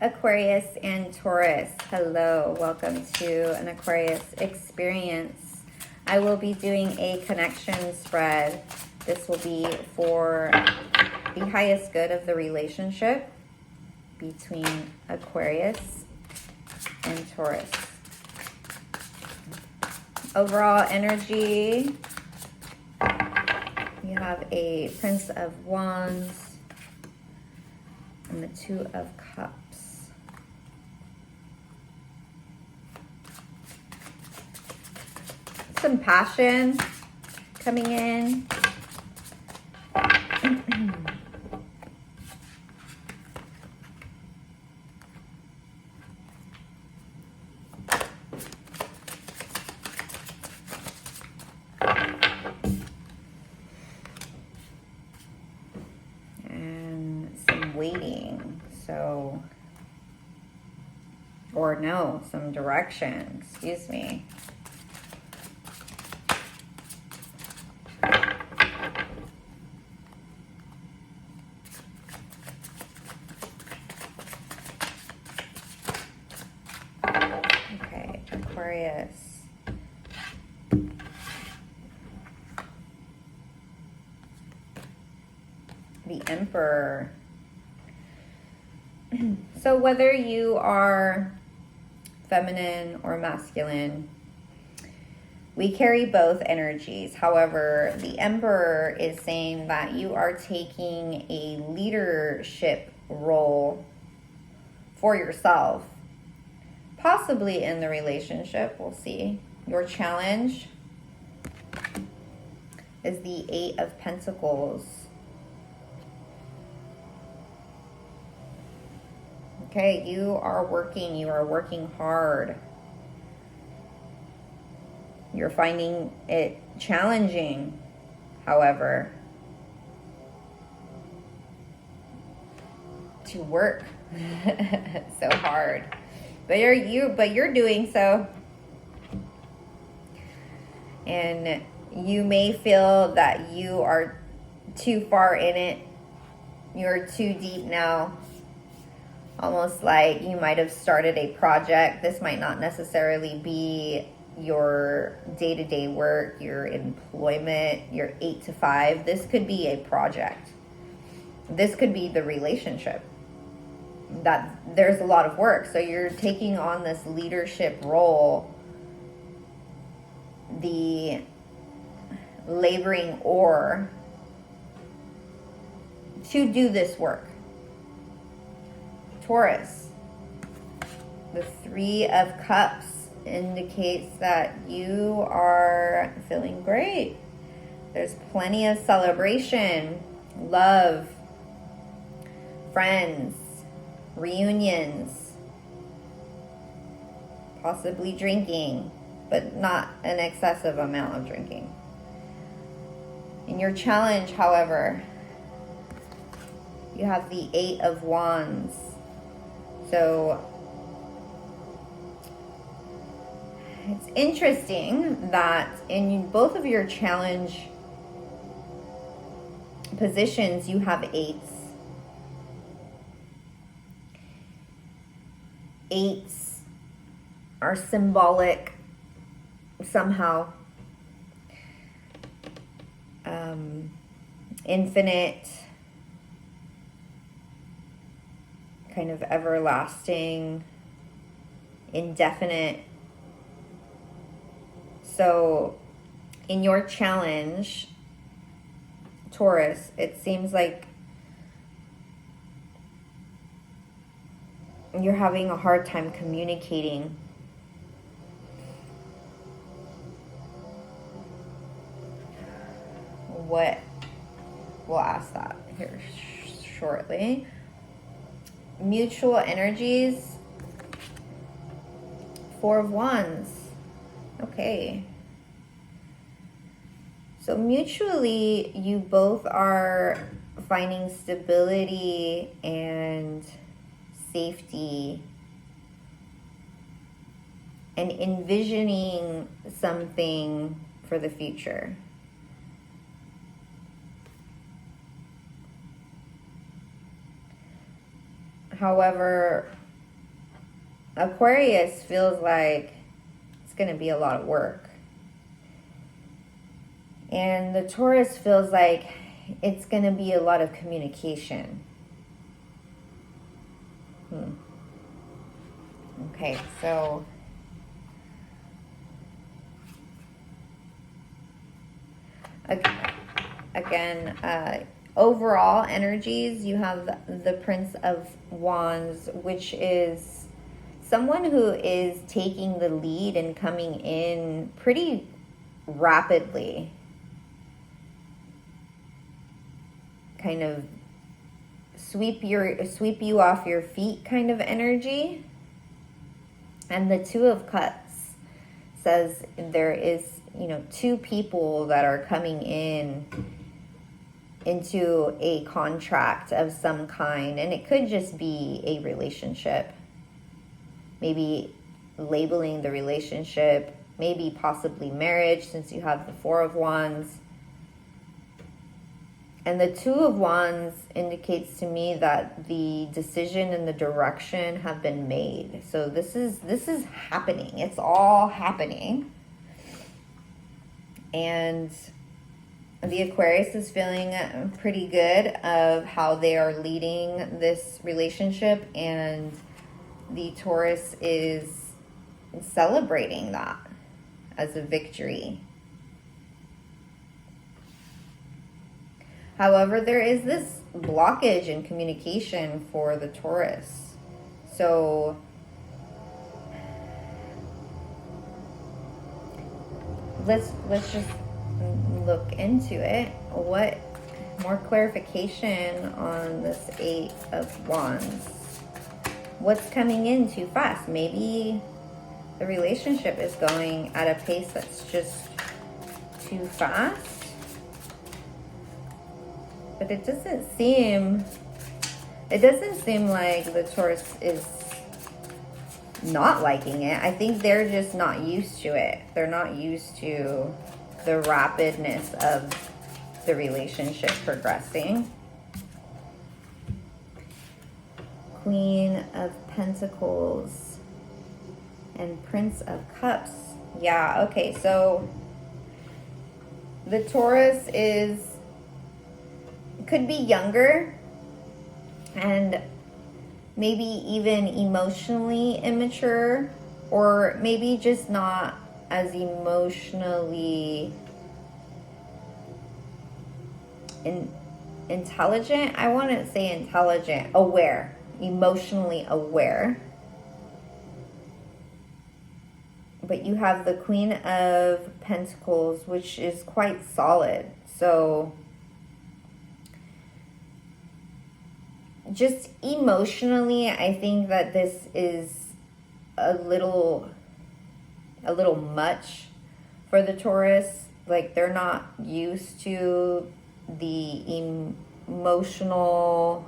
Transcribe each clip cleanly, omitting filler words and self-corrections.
Aquarius and Taurus, hello, welcome to an Aquarius experience. I will be doing a connection spread. This will be for the highest good of the relationship between Aquarius and Taurus. Overall energy, you have a Prince of Wands and the Two of Cups. Some passion coming in. And some waiting. So, or no, some direction, excuse me. Aquarius. The Emperor. So whether you are feminine or masculine, we carry both energies. However, the Emperor is saying that you are taking a leadership role for yourself. Possibly in the relationship, we'll see. Your challenge is the Eight of Pentacles. Okay, you are working hard. You're finding it challenging, however, to work so hard. But you're doing so. And you may feel that you are too far in it. You're too deep now. Almost like you might have started a project. This might not necessarily be your day-to-day work, your employment, your 8 to 5. This could be a project. This could be the relationship. That there's a lot of work. So you're taking on this leadership role, the laboring oar to do this work. Taurus, the Three of Cups indicates that you are feeling great. There's plenty of celebration, love, friends, reunions, possibly drinking, but not an excessive amount of drinking. In your challenge, however, you have the Eight of Wands. So it's interesting that in both of your challenge positions, you have eights. Eights are symbolic somehow. Infinite, kind of everlasting, indefinite. So in your challenge, Taurus, it seems like you're having a hard time communicating. What? We'll ask that here shortly. Mutual energies. Four of Wands. Okay. So mutually, you both are finding stability and safety and envisioning something for the future. However, Aquarius feels like it's going to be a lot of work. And the Taurus feels like it's going to be a lot of communication. Okay, so again, overall energies, you have the Prince of Wands, which is someone who is taking the lead and coming in pretty rapidly. Kind of sweep you off your feet kind of energy. And the Two of Cups says there is, two people that are coming into a contract of some kind, and it could just be a relationship. Maybe labeling the relationship, maybe possibly marriage, since you have the Four of Wands. And the Two of Wands indicates to me that the decision and the direction have been made. So this is happening. It's all happening. And the Aquarius is feeling pretty good of how they are leading this relationship, and the Taurus is celebrating that as a victory. However, there is this blockage in communication for the Taurus. So let's just look into it. What more clarification on this Eight of Wands? What's coming in too fast? Maybe the relationship is going at a pace that's just too fast. But it doesn't seem like the Taurus is not liking it. I think they're just not used to it. They're not used to the rapidness of the relationship progressing. Queen of Pentacles and Prince of Cups. Yeah, okay, so the Taurus could be younger and maybe even emotionally immature, or maybe just not as emotionally intelligent. I wouldn't say intelligent, aware, emotionally aware. But you have the Queen of Pentacles, which is quite solid. So just emotionally, I think that this is a little much for the Taurus. Like, they're not used to the emotional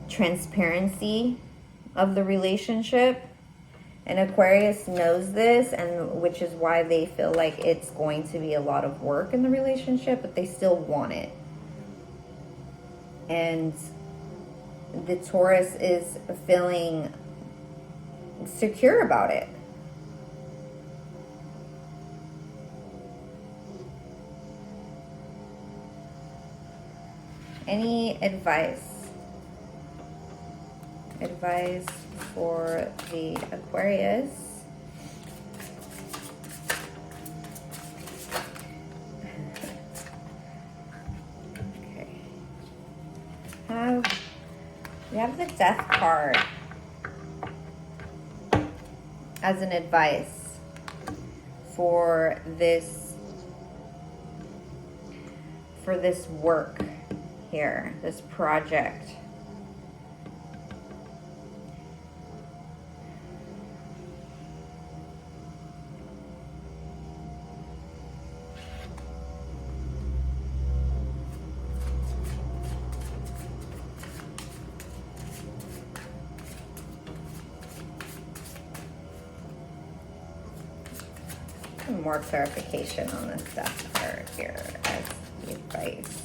transparency of the relationship. And Aquarius knows this, and which is why they feel like it's going to be a lot of work in the relationship, but they still want it. And the Taurus is feeling secure about it. Any advice? Advice for the Aquarius? We have the Death card as an advice for this work here, this project. More clarification on this Death card here as the advice.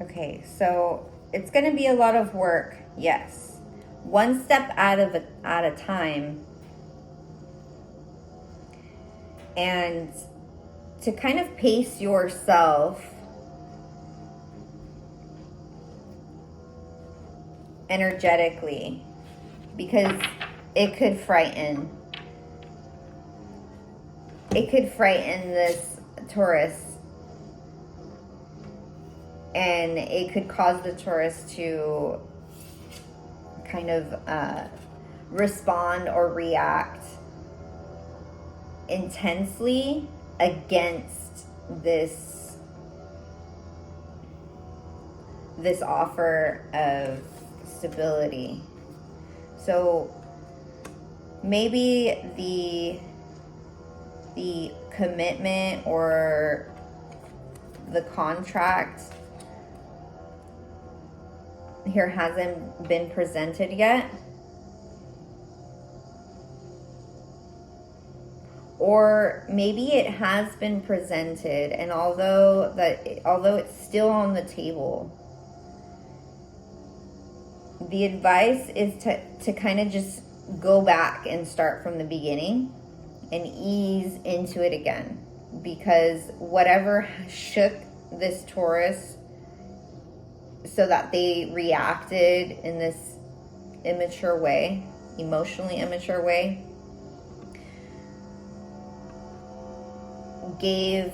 Okay, so it's going to be a lot of work, yes. One step at a time. And to kind of pace yourself energetically, because it could frighten this Taurus, and it could cause the Taurus to kind of respond or react intensely against this offer of stability. So maybe the commitment or the contract here hasn't been presented yet, or maybe it has been presented, and although it's still on the table, the advice is to kind of just go back and start from the beginning and ease into it again, because whatever shook this Taurus so that they reacted in this immature way, emotionally immature way, gave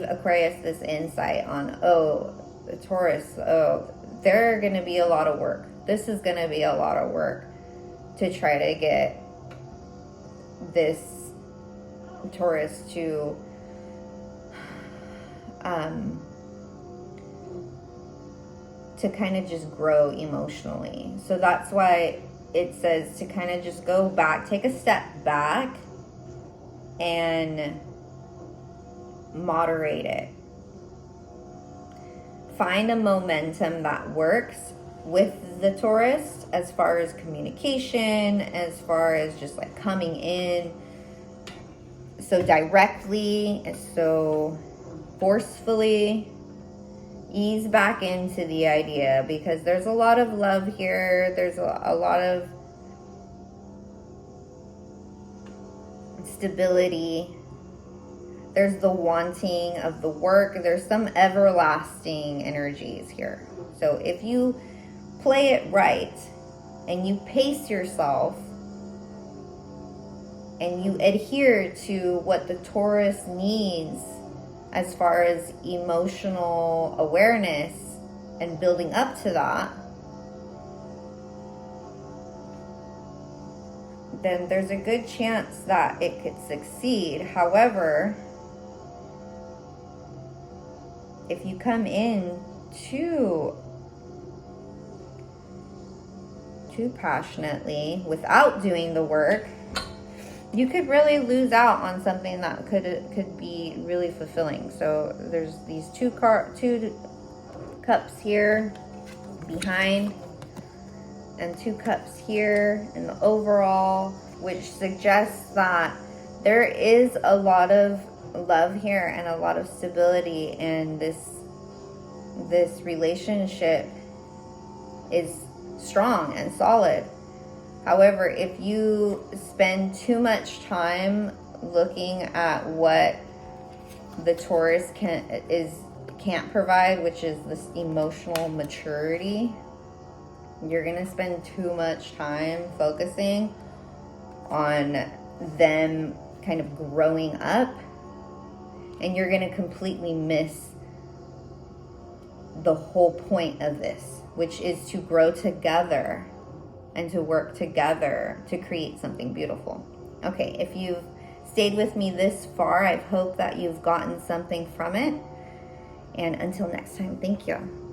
Aquarius this insight on, the Taurus, they're going to be a lot of work. This is going to be a lot of work to try to get this Taurus to kind of just grow emotionally. So that's why it says to kind of just go back, take a step back and moderate it. Find a momentum that works with the Taurus as far as communication, as far as just like coming in so directly and so forcefully. Ease back into the idea, because there's a lot of love here. There's a lot of stability. There's the wanting of the work. There's some everlasting energies here. So if you play it right and you pace yourself and you adhere to what the Taurus needs as far as emotional awareness and building up to that, then there's a good chance that it could succeed. However, if you come in too passionately without doing the work, you could really lose out on something that could be really fulfilling. So there's these two cups here behind and 2 cups here in the overall, which suggests that there is a lot of love here and a lot of stability, and this relationship is strong and solid. However, if you spend too much time looking at what the Taurus can't provide, which is this emotional maturity, you're going to spend too much time focusing on them kind of growing up, and you're going to completely miss the whole point of this, which is to grow together and to work together to create something beautiful. Okay, if you've stayed with me this far, I hope that you've gotten something from it. And until next time, thank you.